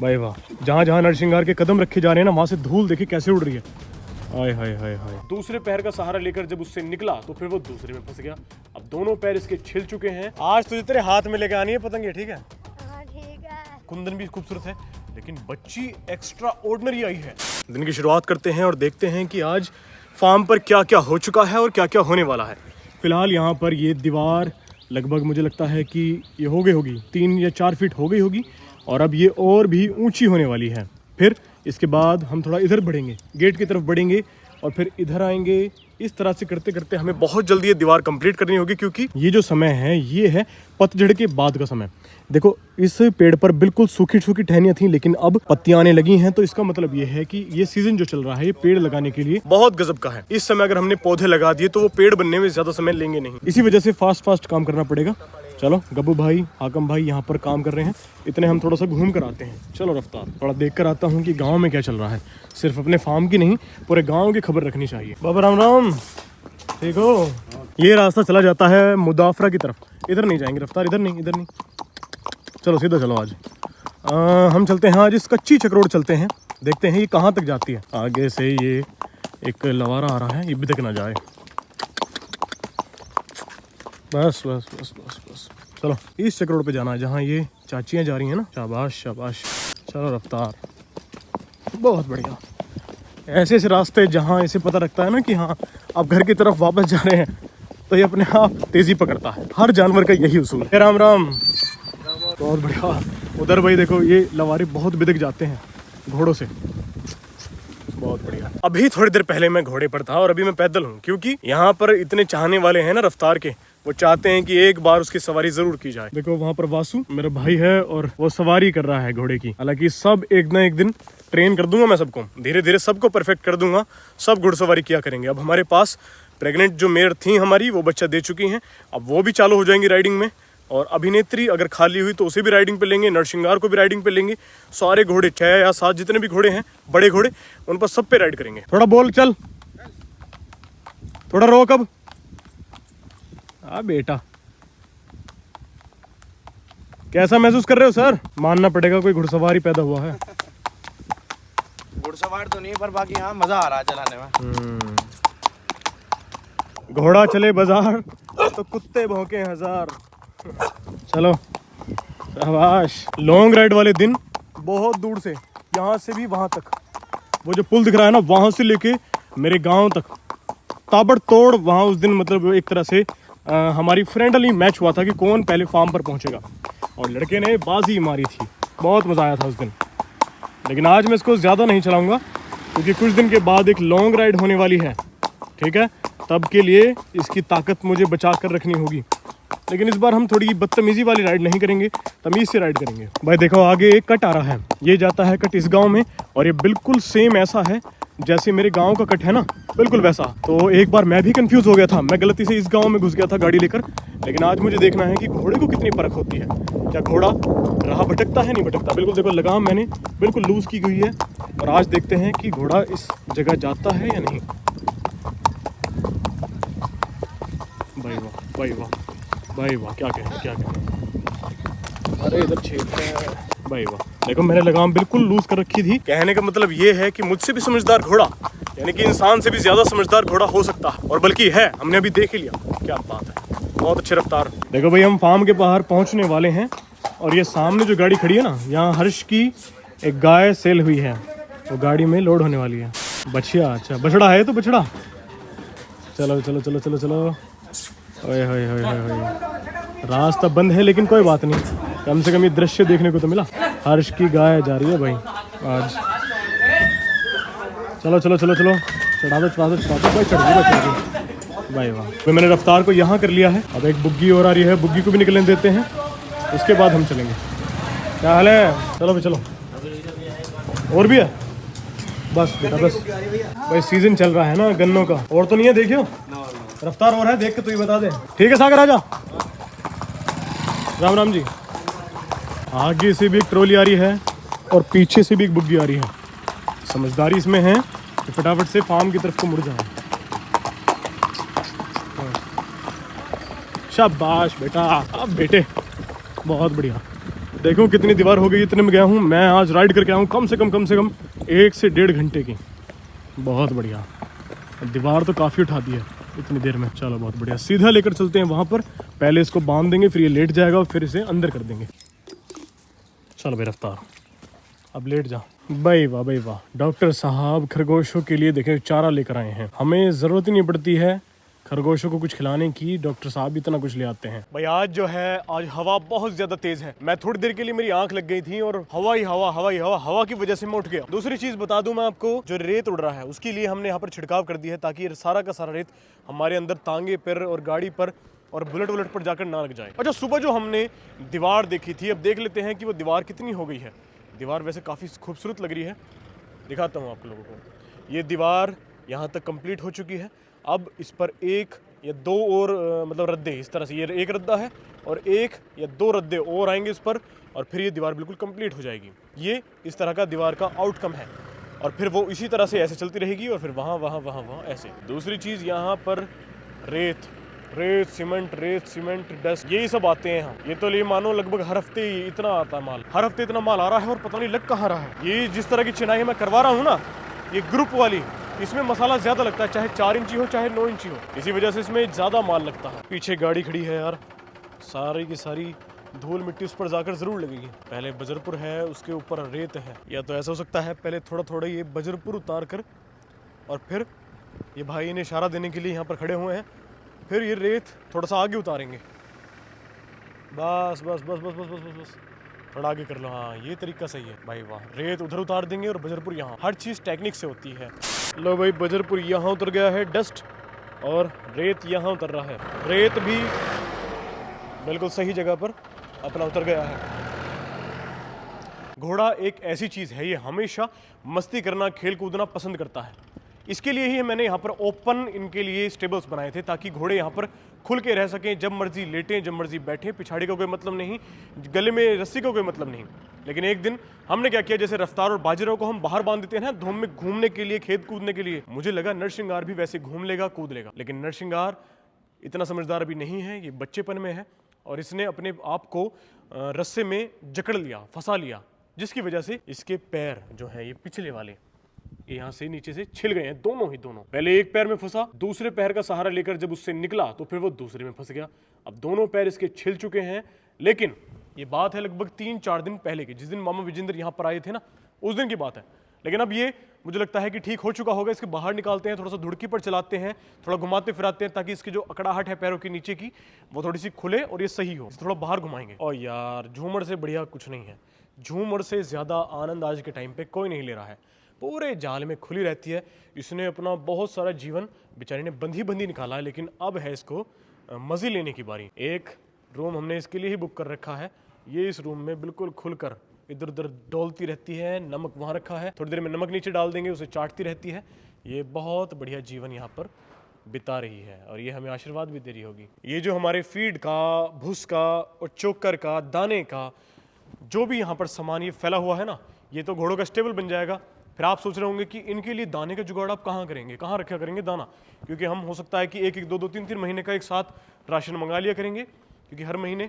भाई वाह, जहाँ जहाँ नरसिंगार के कदम रखे जा रहे हैं ना, वहाँ से धूल देखिए कैसे उड़ रही है। हाय हाय हाय हाय। दूसरे पैर का सहारा लेकर जब उससे निकला तो फिर वो दूसरे में फंस गया। अब दोनों पैर इसके छिल चुके हैं। आज तुझे तेरे हाथ में लेके आनी है पतंगे, ठीक है? हाँ ठीक है। कुंदन भी खूबसूरत है, लेकिन बच्ची एक्स्ट्रा ऑर्डिनरी आई है। दिन की शुरुआत करते हैं और देखते हैं कि आज फार्म पर क्या क्या हो चुका है और क्या क्या होने वाला है। फिलहाल यहाँ पर ये दीवार लगभग मुझे लगता है कि ये हो गई होगी 3 या 4 फीट हो गई होगी, और अब ये और भी ऊंची होने वाली है। फिर इसके बाद हम थोड़ा इधर बढ़ेंगे, गेट की तरफ बढ़ेंगे और फिर इधर आएंगे। इस तरह से करते करते हमें बहुत जल्दी ये दीवार कंप्लीट करनी होगी, क्योंकि ये जो समय है ये है पतझड़ के बाद का समय। देखो इस पेड़ पर बिल्कुल सूखी सूखी टहनियां थी, लेकिन अब पत्तियां आने लगी हैं, तो इसका मतलब ये है कि ये सीजन जो चल रहा है ये पेड़ लगाने के लिए बहुत गजब का है। इस समय अगर हमने पौधे लगा दिए तो वो पेड़ बनने में ज्यादा समय लेंगे नहीं। इसी वजह से फास्ट काम करना पड़ेगा। चलो गब्बू भाई, हाकम भाई यहाँ पर काम कर रहे हैं, इतने हम थोड़ा सा घूम कर आते हैं। चलो रफ्तार, थोड़ा देख कर आता हूँ कि गाँव में क्या चल रहा है। सिर्फ अपने फार्म की नहीं, पूरे गाँव की खबर रखनी चाहिए। बाबा राम राम, ठीक हो? ये रास्ता चला जाता है मुदाफरा की तरफ। इधर नहीं जाएंगे रफ्तार, इधर नहीं, इधर नहीं, चलो सीधा चलो। आज हम चलते हैं, आज इस कच्ची चक्रोड चलते हैं, देखते हैं ये कहाँ तक जाती है। आगे से ये एक लवारा आ रहा है, ये भी तक ना जाए। बस बस बस बस बस, चलो इस चक्रोड पे जाना है जहाँ ये चाचियाँ जा रही हैं ना। शाबाश शाबाश, चलो रफ्तार, बहुत बढ़िया। ऐसे ऐसे रास्ते जहाँ इसे पता लगता है ना कि हाँ आप घर की तरफ वापस जा रहे हैं, तो ये अपने आप तेजी पकड़ता है। हर जानवर का यही उसूल है। राम राम, बहुत बढ़िया। उधर भाई देखो ये लवारी बहुत बिदक जाते हैं घोड़ों से, बहुत बढ़िया। अभी थोड़ी देर पहले मैं घोड़े पर था और अभी मैं पैदल हूँ, क्योंकि यहाँ पर इतने चाहने वाले हैं ना रफ्तार के, वो चाहते हैं कि एक बार उसकी सवारी जरूर की जाए। देखो वहाँ पर वासु मेरा भाई है और वो सवारी कर रहा है घोड़े की। हालांकि सब एक ना एक दिन ट्रेन कर दूंगा मैं सबको, धीरे धीरे सबको परफेक्ट कर दूंगा, सब घुड़सवारी किया करेंगे। अब हमारे पास प्रेग्नेंट जो मेयर थी हमारी, वो बच्चा दे चुकी हैं, अब वो भी चालू हो जाएंगी राइडिंग में। और अभिनेत्री अगर खाली हुई तो उसे भी राइडिंग पे लेंगे, नरसिंगार को भी राइडिंग पे लेंगे। सारे घोड़े 6 या 7 जितने भी घोड़े हैं, बड़े घोड़े, उन पर सब पे राइड करेंगे। थोड़ा बोल चल, थोड़ा रोक। अब बेटा कैसा महसूस कर रहे हो सर? मानना पड़ेगा कोई घुड़सवारी पैदा हुआ है। घुड़सवार तो नहीं, पर बाकी हाँ मजा आ रहा है चलाने में। घोड़ा चले बाजार तो कुत्ते भौंके 1000। चलो शाबाश। लॉन्ग राइड वाले दिन बहुत दूर से, यहाँ से भी वहाँ तक, वो जो पुल दिख रहा है ना, वहाँ से लेके मेरे गांव तक ताबड़तोड़। वहाँ उस दिन मतलब एक तरह से हमारी फ्रेंडली मैच हुआ था कि कौन पहले फार्म पर पहुँचेगा, और लड़के ने बाजी मारी थी। बहुत मज़ा आया था उस दिन। लेकिन आज मैं इसको ज़्यादा नहीं चलाऊँगा, क्योंकि कुछ दिन के बाद एक लॉन्ग राइड होने वाली है, ठीक है? तब के लिए इसकी ताकत मुझे बचा कर रखनी होगी। लेकिन इस बार हम थोड़ी बदतमीज़ी वाली राइड नहीं करेंगे, तमीज़ से राइड करेंगे। भाई देखो आगे एक कट आ रहा है, ये जाता है कट इस गांव में, और ये बिल्कुल सेम ऐसा है जैसे मेरे गांव का कट है ना, बिल्कुल वैसा। तो एक बार मैं भी कंफ्यूज हो गया था, मैं गलती से इस गांव में घुस गया था गाड़ी लेकर। लेकिन आज मुझे देखना है कि घोड़े को कितनी परख होती है, क्या घोड़ा राह भटकता है नहीं भटकता। बिल्कुल देखो लगाम मैंने बिल्कुल लूज की हुई है, और आज देखते हैं कि घोड़ा इस जगह जाता है या नहीं। भाई वाह भाई वाह भाई वाह, क्या कहें क्या कहें। अरे इधर छेद है भाई वाह। देखो मैंने लगाम बिल्कुल लूज कर रखी थी। कहने का मतलब ये है कि मुझसे भी समझदार घोड़ा, यानी कि इंसान से भी ज्यादा समझदार घोड़ा हो सकता है, और बल्कि है, हमने अभी देख ही लिया। क्या बात है, बहुत अच्छी रफ्तार। देखो भाई हम फार्म के बाहर पहुंचने वाले हैं, और ये सामने जो गाड़ी खड़ी है ना, यहाँ हर्ष की एक गाय सेल हुई है, वो गाड़ी में लोड होने वाली है। बछिया, अच्छा बछड़ा है तो बछड़ा। चलो चलो चलो चलो चलो। ओए होए होए होए, रास्ता बंद है लेकिन कोई बात नहीं, कम से कम ये दृश्य देखने को तो मिला। हर्ष की गाय जा रही है भाई आज। चलो चलो चलो चलो, चढ़ा दो चढ़ा दो चढ़ा दो भाई, चढ़ गई भाई वाह। तो मैंने रफ्तार को यहाँ कर लिया है, अब एक बुग्गी और आ रही है, बुग्गी को भी निकलने देते हैं, उसके बाद हम चलेंगे। क्या हाल है? चलो भाई चलो। और भी है? बस बेटा बस भाई, सीजन चल रहा है ना गन्नों का, और तो नहीं है। देखियो रफ्तार और है, देख के तू ही बता दे। ठीक है सागर आजा। राम राम जी। आगे से भी एक ट्रॉली आ रही है और पीछे से भी एक बुग्गी आ रही है। समझदारी इसमें है कि फटाफट से फार्म की तरफ को मुड़ जाए। शाबाश बेटा, अब बेटे बहुत बढ़िया। देखो कितनी दीवार हो गई, इतने में गया हूँ मैं। आज राइड करके आया हूँ कम से कम 1 से 1.5 घंटे की। बहुत बढ़िया, दीवार तो काफ़ी उठा दी है इतनी देर में। चलो बहुत बढ़िया, सीधा लेकर चलते हैं वहाँ पर। पहले इसको बांध देंगे, फिर ये लेट जाएगा और फिर इसे अंदर कर देंगे। चलो भाई रफ्तार, अब लेट जा। भाई वाह भाई वाह, डॉक्टर साहब खरगोशों के लिए देखें चारा लेकर आए हैं। हमें ज़रूरत ही नहीं पड़ती है खरगोशों को कुछ खिलाने की, डॉक्टर साहब इतना कुछ ले आते हैं। भाई आज जो है, आज हवा बहुत ज्यादा तेज है। मैं थोड़ी देर के लिए मेरी आंख लग गई थी और हवा की वजह से मैं उठ गया। दूसरी चीज बता दूं मैं आपको, जो रेत उड़ रहा है उसके लिए हमने यहाँ पर छिड़काव कर दिया है, ताकि ये सारा का सारा रेत हमारे अंदर तांगे पर और गाड़ी पर और बुलेट पर जाकर ना लग जाए। अच्छा, सुबह जो हमने दीवार देखी थी, अब देख लेते हैं कि वो दीवार कितनी हो गई है। दीवार वैसे काफ़ी खूबसूरत लग रही है, दिखाता हूँ आप लोगों को। ये दीवार यहाँ तक कंप्लीट हो चुकी है। अब इस पर 1 या 2 और मतलब रद्दे, इस तरह से ये 1 रद्दा है और 1 या 2 रद्दे और आएंगे इस पर, और फिर ये दीवार बिल्कुल कंप्लीट हो जाएगी। ये इस तरह का दीवार का आउटकम है, और फिर वो इसी तरह से ऐसे चलती रहेगी और फिर वहाँ ऐसे। दूसरी चीज़, यहाँ पर रेत सीमेंट डस्ट, यही सब आते हैं यहाँ। ये तो ले मानो लगभग हर हफ्ते इतना आता है माल, हर हफ्ते इतना माल आ रहा है और पता नहीं लग कहाँ रहा है। ये जिस तरह की चिनाई मैं करवा रहा हूँ ना, ये ग्रुप वाली, इसमें मसाला ज्यादा लगता है, चाहे 4 इंची हो चाहे 9 इंची हो, इसी वजह से इसमें ज्यादा माल लगता है। पीछे गाड़ी खड़ी है यार, सारी की सारी धूल मिट्टी उस पर जाकर जरूर लगेगी। पहले बजरपुर है, उसके ऊपर रेत है। या तो ऐसा हो सकता है पहले थोड़ा ये बजरपुर उतार कर, और फिर ये भाई ने इशारा देने के लिए यहाँ पर खड़े हुए हैं, फिर ये रेत थोड़ा सा आगे उतारेंगे। बस थोड़ा आगे कर लो। हाँ, ये तरीका सही है भाई। वाह, रेत उधर उतार देंगे और बजरपुर यहाँ। हर चीज़ टेक्निक से होती है। लो भाई, बजरपुर यहाँ उतर गया है डस्ट, और रेत यहाँ उतर रहा है। रेत भी बिल्कुल सही जगह पर अपना उतर गया है। घोड़ा एक ऐसी चीज़ है, ये हमेशा मस्ती करना, खेल कूदना पसंद करता है। इसके लिए ही मैंने यहाँ पर ओपन इनके लिए स्टेबल्स बनाए थे, ताकि घोड़े यहाँ पर खुल के रह सकें, जब मर्जी लेटें, जब मर्जी बैठें। पिछाड़ी का कोई मतलब नहीं, गले में रस्सी का कोई मतलब नहीं। लेकिन एक दिन हमने क्या किया, जैसे रफ्तार और बाजीराव को हम बाहर बांध देते हैं ना धूम में घूमने के लिए, खेत कूदने के लिए, मुझे लगा नरसिंगार भी वैसे घूम लेगा, कूद लेगा। लेकिन नरसिंगार इतना समझदार अभी नहीं है, ये बच्चेपन में है, और इसने अपने आप को रस्से में जकड़ लिया, फंसा लिया, जिसकी वजह से इसके पैर जो हैं, ये पिछले वाले, यहाँ से नीचे से छिल गए हैं दोनों। पहले एक पैर में फंसा, दूसरे पैर का सहारा लेकर जब उससे निकला तो फिर वो दूसरे में फंस गया। अब दोनों पैर इसके छिल चुके हैं। लेकिन ये बात है लगभग 3-4 दिन पहले की, जिस दिन मामा विजेंद्र यहाँ पर आए थे ना, उस दिन की बात है। लेकिन अब ये मुझे लगता है कि ठीक हो चुका होगा। इसके बाहर निकालते हैं, थोड़ा सा धुड़की पर चलाते हैं, थोड़ा घुमाते फिराते हैं, ताकि इसकी जो अकड़ाहट है पैरों के नीचे की, वो थोड़ी सी खुले और ये सही हो। थोड़ा बाहर घुमाएंगे। और यार, झूमर से बढ़िया कुछ नहीं है। झूमर से ज़्यादा आनंद आज के टाइम पे कोई नहीं ले रहा है। पूरे जाल में खुली रहती है। इसने अपना बहुत सारा जीवन बेचारी ने बंधी निकाला है, लेकिन अब है इसको मज़े लेने की बारी। एक रूम हमने इसके लिए ही बुक कर रखा है। ये इस रूम में बिल्कुल खुलकर इधर उधर डोलती रहती है। नमक वहाँ रखा है, थोड़ी देर में नमक नीचे डाल देंगे, उसे चाटती रहती है। ये बहुत बढ़िया जीवन यहाँ पर बिता रही है, और ये हमें आशीर्वाद भी दे रही होगी। ये जो हमारे फीड का, भूस का और चोकर का, दाने का जो भी यहाँ पर सामान ये फैला हुआ है ना, ये तो घोड़ों का स्टेबल बन जाएगा। फिर आप सोच रहे होंगे कि इनके लिए दाने का जुगाड़ आप कहाँ करेंगे, कहाँ रखा करेंगे दाना, क्योंकि हम हो सकता है कि 1-1, 2-2, 3-3 महीने का एक साथ राशन मंगा लिया करेंगे, क्योंकि हर महीने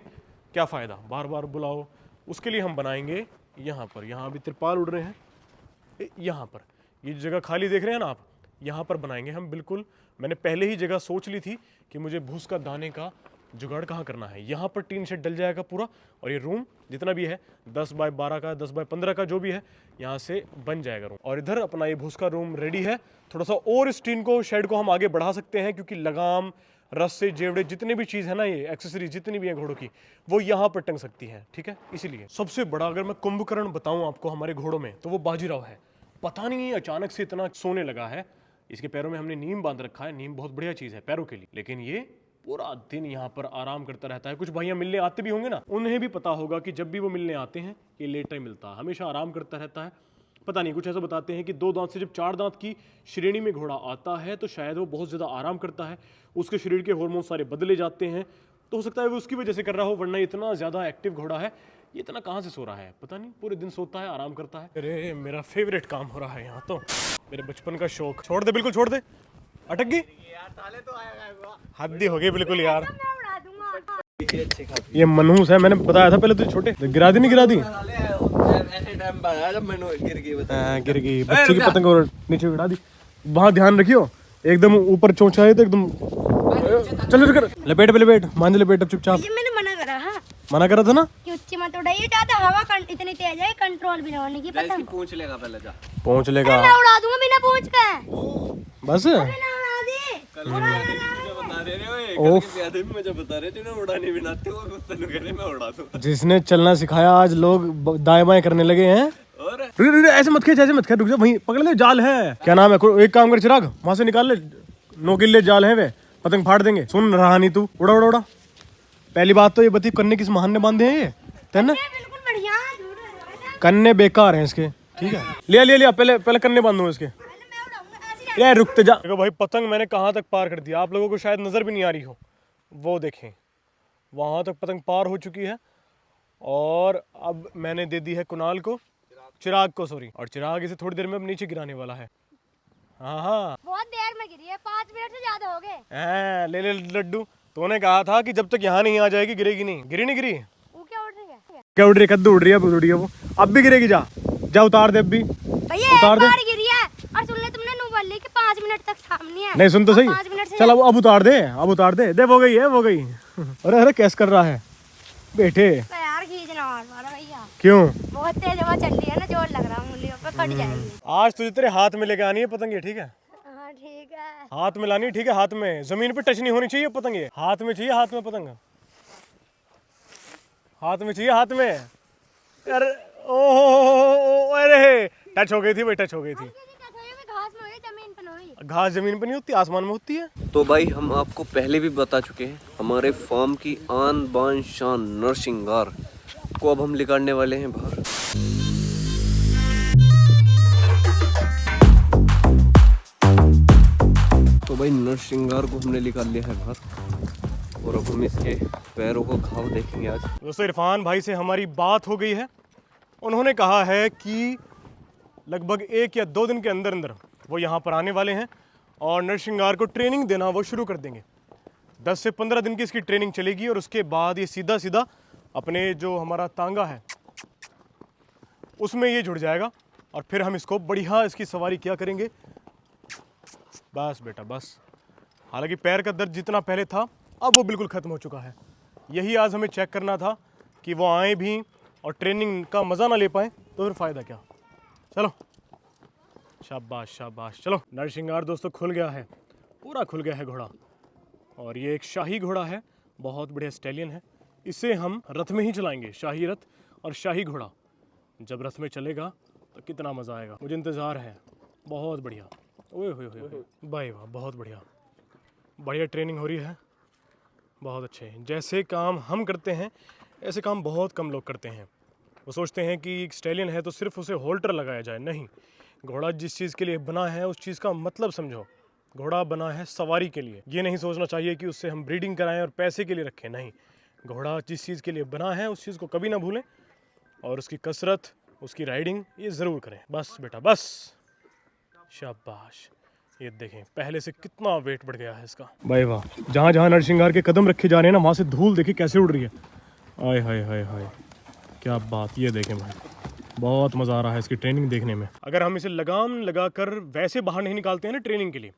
क्या फ़ायदा बार बार बुलाओ। उसके लिए हम बनाएंगे यहाँ पर, यहाँ अभी तिरपाल उड़ रहे हैं, यहाँ पर ये जगह खाली देख रहे हैं ना आप, यहाँ पर बनाएंगे हम। बिल्कुल मैंने पहले ही जगह सोच ली थी कि मुझे भूस का दाने का जुगाड़ कहाँ करना है। यहाँ पर टीन शेड डल जाएगा पूरा, और ये रूम जितना भी है 10 बाय 12 का, 10 बाय 15 का जो भी है, यहाँ से बन जाएगा रूम। और इधर अपना ये भूस का रूम रेडी है। थोड़ा सा और इस टीन को, शेड को हम आगे बढ़ा सकते हैं, क्योंकि लगाम, रस्से, जेवड़े, जितने भी चीज़ है ना, ये एक्सेसरीज जितनी भी है घोड़ों की, वो यहाँ पर टंग सकती है। ठीक है, इसीलिए सबसे बड़ा अगर मैं कुंभकर्ण बताऊँ आपको हमारे घोड़ों में, तो वो बाजीराव है। पता नहीं अचानक से इतना सोने लगा है। इसके पैरों में हमने नीम बांध रखा है। नीम बहुत बढ़िया चीज़ है पैरों के लिए, लेकिन ये पूरा दिन यहाँ पर आराम करता रहता है। कुछ भाइयाँ मिलने आते भी होंगे ना, उन्हें भी पता होगा कि जब भी वो मिलने आते हैं ये लेट टाइम मिलता है, हमेशा आराम करता रहता है। पता नहीं, कुछ ऐसा बताते हैं कि 2 दांत से जब 4 दांत की श्रेणी में घोड़ा आता है तो शायद वो बहुत ज़्यादा आराम करता है, उसके शरीर के हार्मोन सारे बदले जाते हैं, तो हो सकता है वो उसकी वजह से कर रहा हो, वरना इतना ज़्यादा एक्टिव घोड़ा है। ये इतना कहाँ से सो रहा है पता नहीं, पूरे दिन सोता है, आराम करता है। अरे मेरा फेवरेट काम हो रहा है यहाँ तो, मेरे बचपन का शौक। छोड़ दे, बिल्कुल छोड़ दे। अटक गई यार, ताले तो आएगा, हद ही हो गई बिल्कुल यार। ये मनहूस है, मैंने बताया था पहले तो छोटे। गिरा दी नहीं गिरा दी? गिर गई बच्चे की पतंग और नीचे गिरा दी। वहाँ ध्यान रखियो, एकदम ऊपर चोंचा है तो एकदम चल कर लपेट पे लपेट, मान लपेट अब चुपचाप। ये मैंने मना करा। हाँ मना करा था ना कि ऊंची मत उड़ाइए, ज्यादा हवा इतनी तेज है कंट्रोल भी ना होने की। पतंग पूछ लेगा पहले जा। पहुँच लेगा, मैं उड़ा दूंगा बिना पूछ के। बस। बिना उड़ा दी मुझे बता रहे थे ना उड़ाने भी ना आते हो, तनु कह रहे मैं उड़ा दूं। जिसने चलना सिखाया आज लोग दाएं बाएं करने लगे हैं। और ऐसे मत खेच, ऐसे मत खेच, रुक जा, वहीं पकड़ ले, जाल है। क्या नाम है, एक काम कर चिराग, वहां से निकाल ले, नोकीले जाल है वे, पतंग फाड़ देंगे। सुन रहा नहीं तू, उड़ा उड़ा उड़ा। पहली बात तो ये बती, कन्ने किस महान ने बांधे हैं ये, है ना? बिल्कुल बढ़िया। कन्ने बेकार हैं इसके, ठीक है। लिया लिया लिया, पहले पहले कन्ने बांधो इसके। यार रुकते जा। देखो भाई, पतंग मैंने कहाँ तक पार कर दिया, आप लोगों को शायद नजर भी नहीं आ रही हो, वो देखें वहां तक पतंग पार हो चुकी है। और अब मैंने दे दी है कुणाल को, चिराग को सॉरी, और चिराग इसे थोड़ी देर में अब नीचे गिराने वाला है। हाँ हाँ बहुत देर में गिरी है, 5 मिनट से ज्यादा हो गए। ले ले लड्डू, तूने कहा था कि जब तक यहाँ नहीं आ जाएगी गिरेगी नहीं। गिरी नहीं गिरी? वो क्या उड़ रही है? क्या उड़ रही है? कद्दू उड़ रही है, उड़ रही है वो, अब भी गिरेगी। जा जा उतार दे अब भी, भैया उतार दे। गिरी है। और सुन ले, तुमने नु बोली कि 5 मिनट तक थामनी है। नहीं सुन तो सही, 5 मिनट से चल अब उतार दे, अब उतार दे, दे वो गई है, वो गई। अरे अरे कैस कर रहा है बेटे, यार खींचना और मारा भैया। क्यों? बहुत तेज हवा चल रही है ना, जोर लग रहा है, उंगलियों पे कट जाएगी। आज तुझे तेरे हाथ में लेके आनी है पतंग, ठीक है? हाँ ठीक है। हाथ में लानी है, ठीक है? हाथ में, जमीन पे टच नहीं होनी चाहिए पतंग, ये हाथ में चाहिए, हाथ में पतंग, हाथ में चाहिए, हाथ में। अरे ओह, अरे टच हो गई थी भाई, टच हो गई थी। घास में हुई, जमीन पे नहीं हुई। घास जमीन पे नहीं होती, आसमान में होती है। तो भाई हम आपको पहले भी बता चुके हैं, हमारे फार्म की आन बान शान नरसिंगार को अब हम निकालने वाले हैं बाहर। तो भाई नरसिंगार को हमने निकाल लिया है बाहर, और अब हम इसके पैरों को घाव देखेंगे आज। दोस्तों इरफान भाई से हमारी बात हो गई है, उन्होंने कहा है कि लगभग 1 या 2 दिन के अंदर अंदर वो यहाँ पर आने वाले हैं और नरसिंगार को ट्रेनिंग देना वो शुरू कर देंगे। 10 से 15 दिन की इसकी ट्रेनिंग चलेगी और उसके बाद ये सीधा सीधा अपने जो हमारा तांगा है उसमें ये जुड़ जाएगा और फिर हम इसको बढ़िया इसकी सवारी किया करेंगे। बस बेटा बस। हालांकि पैर का दर्द जितना पहले था अब वो बिल्कुल ख़त्म हो चुका है। यही आज हमें चेक करना था कि वो आए भी और ट्रेनिंग का मज़ा ना ले पाए तो फिर फ़ायदा क्या। चलो शाबाश शाबाश। चलो नरसिंगार दोस्तों खुल गया है, पूरा खुल गया है घोड़ा, और ये एक शाही घोड़ा है, बहुत बढ़िया स्टैलियन है। इसे हम रथ में ही चलाएंगे, शाही रथ और शाही घोड़ा। जब रथ में चलेगा तो कितना मज़ा आएगा, मुझे इंतज़ार है। बहुत बढ़िया, ओए होए होए भाई वाह, बहुत बढ़िया बढ़िया ट्रेनिंग हो रही है, बहुत अच्छे। जैसे काम हम करते हैं ऐसे काम बहुत कम लोग करते हैं। वो सोचते हैं कि एक स्टैलियन है तो सिर्फ उसे होल्टर लगाया जाए, नहीं। घोड़ा जिस चीज़ के लिए बना है उस चीज़ का मतलब समझो। घोड़ा बना है सवारी के लिए, ये नहीं सोचना चाहिए कि उससे हम ब्रीडिंग कराएं और पैसे के लिए रखें, नहीं। घोड़ा जिस चीज़ के लिए बना है उस चीज़ को कभी ना भूलें और उसकी कसरत, उसकी राइडिंग ये ज़रूर करें। बस बेटा बस, शाबाश। ये देखें पहले से कितना वेट बढ़ गया है इसका, भाई वाह। जहाँ जहाँ नरसिंगार के कदम रखे जा रहे हैं ना, वहाँ से धूल देखिए कैसे उड़ रही है। आय हाय हाय हाय, क्या बात। ये देखें भाई, बहुत मज़ा आ रहा है इसकी ट्रेनिंग देखने में। अगर हम इसे लगाम लगाकर वैसे बाहर नहीं निकालते हैं ना ट्रेनिंग के लिए,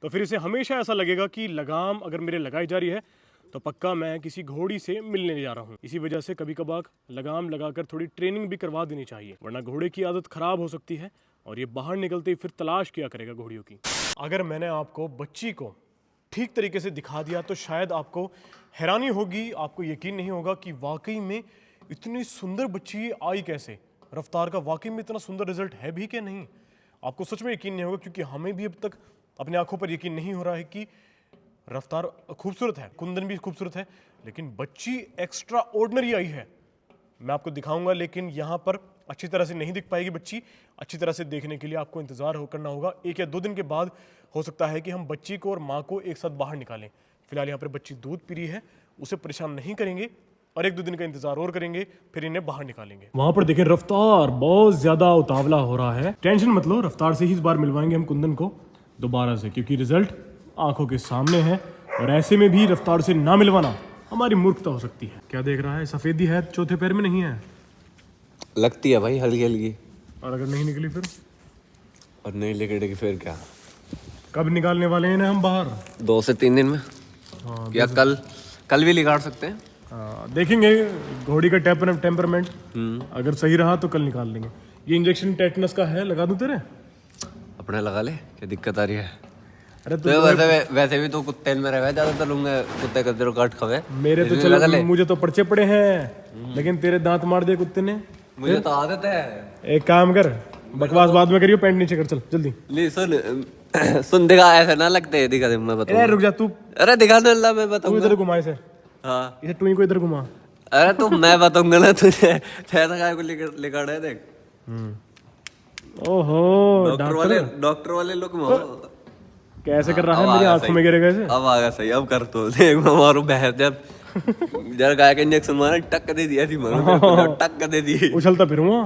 तो फिर इसे हमेशा ऐसा लगेगा कि लगाम अगर मेरे लगाई जा रही है तो पक्का मैं किसी घोड़ी से मिलने जा रहा हूँ। इसी वजह से कभी कभार लगाम लगाकर थोड़ी ट्रेनिंग भी करवा देनी चाहिए, वरना घोड़े की आदत ख़राब हो सकती है और ये बाहर निकलते ही फिर तलाश किया करेगा घोड़ियों की। अगर मैंने आपको बच्ची को ठीक तरीके से दिखा दिया तो शायद आपको हैरानी होगी, आपको यकीन नहीं होगा कि वाकई में इतनी सुंदर बच्ची आई कैसे। रफ्तार का वाकई में इतना सुंदर रिजल्ट है भी क्या नहीं, आपको सच में यकीन नहीं होगा, क्योंकि हमें भी अब तक अपनी आंखों पर यकीन नहीं हो रहा है कि रफ्तार खूबसूरत है, कुंदन भी खूबसूरत है, लेकिन बच्ची एक्स्ट्रा ऑर्डिनरी आई है। मैं आपको दिखाऊंगा, लेकिन यहाँ पर अच्छी तरह से नहीं दिख पाएगी बच्ची। अच्छी तरह से देखने के लिए आपको इंतज़ार करना होगा। 1 या 2 दिन के बाद हो सकता है कि हम बच्ची को और माँ को एक साथ बाहर निकालें। फिलहाल यहाँ पर बच्ची दूध पी रही है, उसे परेशान नहीं करेंगे और 1-2 दिन का इंतजार और करेंगे, फिर इन्हें बाहर निकालेंगे। वहाँ पर देखें रफ्तार बहुत ज्यादा उतावला हो रहा है। टेंशन मत लो, रफ्तार से ही इस बार मिलवाएंगे हम कुंदन को दोबारा से, क्योंकि रिजल्ट आंखों के सामने है और ऐसे में भी रफ्तार से ना मिलवाना हमारी मूर्खता हो सकती है। क्या देख रहा है? सफेदी है चौथे पैर में नहीं है। लगती है भाई हल्की हल्की। और अगर नहीं निकली फिर? और नहीं लिकड़ेगी फिर क्या? कब निकालने वाले हैं इन्हें हम बाहर? 2 से 3 दिन में। हाँ, या कल भी निकाल सकते हैं। देखेंगे घोड़ी का टेम्परमेंट, अगर सही रहा तो कल निकाल लेंगे। ये इंजेक्शन टेटनस का है, लगा दूं तेरे? अपने लगा ले, क्या दिक्कत आ रही है? अरे तो वैसे भी तो कुत्ते में रहे ज्यादातर लोग कुत्ते का तेरे काट खावे। मेरे तो चलो मुझे तो पर्चे पड़े हैं, लेकिन तेरे दांत मार दिए कुत्ते ने। मुझे तो आदत है। एक काम कर, बकवास बाद में करियो, पैंट नीचे कर, चल जल्दी। नहीं सुन दिखा, ऐसे ना लगते है, दिखा दे मैं बताऊं। रुक जा तू, अरे दिखा दे अल्लाह, मैं तू बताऊंगा। इधर घुमा इसे, हाँ इसे टूई को इधर घुमा। अरे तो मैं बताऊंगा ना तुझे, ठहरा काय को लिखा है देख। ओहो डॉक्टर वाले लोग कैसे कर रहा है, मेरी आंखों में गिरेगा इसे। अब आ गया सही, अब कर तो देख मैं मारू बहस। जब जरा गाय का इंजेक्शन मारा, टक्कर दे दिया थी, मारो टक्कर दे दी। उछलता फिरूंगा।